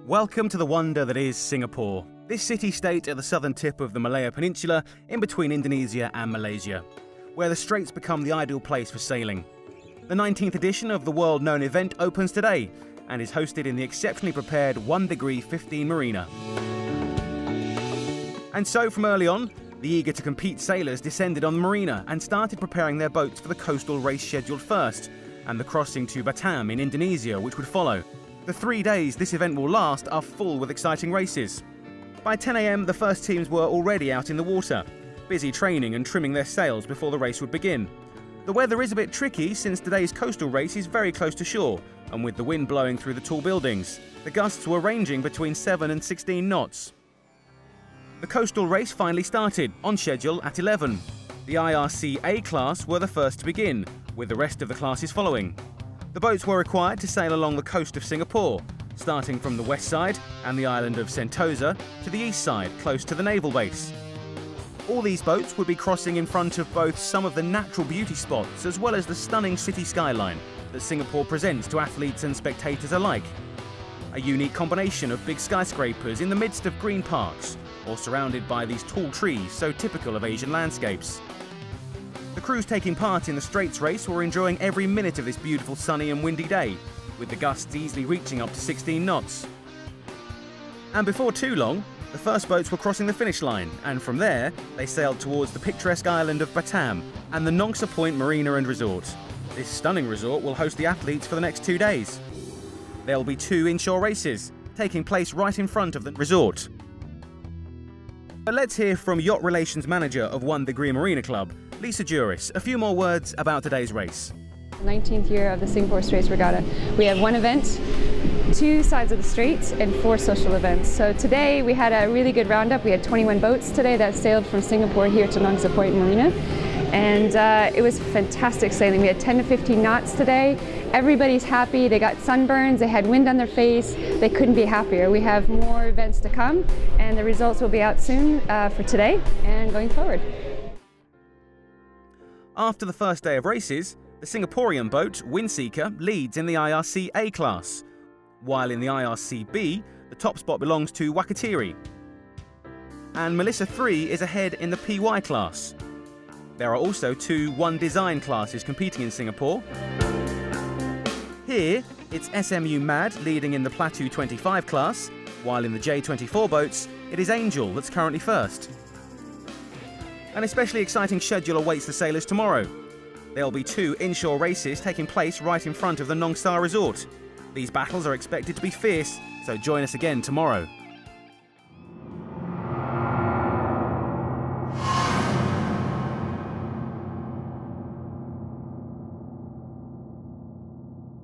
Welcome to the wonder that is Singapore. This city-state at the southern tip of the Malaya Peninsula, in between Indonesia and Malaysia, where the Straits become the ideal place for sailing. The 19th edition of the world-known event opens today and is hosted in the exceptionally prepared 1 degree 15 marina. And so from early on, the eager-to-compete sailors descended on the marina and started preparing their boats for the coastal race scheduled first, and the crossing to Batam in Indonesia, which would follow. The 3 days this event will last are full with exciting races. By 10 AM, the first teams were already out in the water, busy training and trimming their sails before the race would begin. The weather is a bit tricky since today's coastal race is very close to shore, and with the wind blowing through the tall buildings, the gusts were ranging between 7 and 16 knots. The coastal race finally started, on schedule at 11. The IRC A class were the first to begin, with the rest of the classes following. The boats were required to sail along the coast of Singapore, starting from the west side and the island of Sentosa to the east side, close to the naval base. All these boats would be crossing in front of both some of the natural beauty spots as well as the stunning city skyline that Singapore presents to athletes and spectators alike. A unique combination of big skyscrapers in the midst of green parks, or surrounded by these tall trees so typical of Asian landscapes. The crews taking part in the Straits race were enjoying every minute of this beautiful sunny and windy day, with the gusts easily reaching up to 16 knots. And before too long, the first boats were crossing the finish line, and from there, they sailed towards the picturesque island of Batam and the Nong Sa Point Marina and Resort. This stunning resort will host the athletes for the next 2 days. There will be 2 inshore races, taking place right in front of the resort. But let's hear from Yacht Relations Manager of 1 Degree Marina Club, Lisa Juris, a few more words about today's race. 19th year of the Singapore Straits Regatta. We have 1 event, 2 sides of the Straits, and 4 social events. So today we had a really good roundup. We had 21 boats today that sailed from Singapore here to Nong Sa Point Marina. And it was fantastic sailing. We had 10 to 15 knots today. Everybody's happy. They got sunburns, they had wind on their face. They couldn't be happier. We have more events to come, and the results will be out soon for today and going forward. After the first day of races, the Singaporean boat, Windseeker, leads in the IRC A class, while in the IRC B, the top spot belongs to Wakatiri. And Melissa 3 is ahead in the PY class. There are also 2 One Design classes competing in Singapore. Here, it's SMU MAD leading in the Plateau 25 class, while in the J24 boats, it is Angel that's currently first. An especially exciting schedule awaits the sailors tomorrow. There'll be 2 inshore races taking place right in front of the Nong Sa Resort. These battles are expected to be fierce, so join us again tomorrow.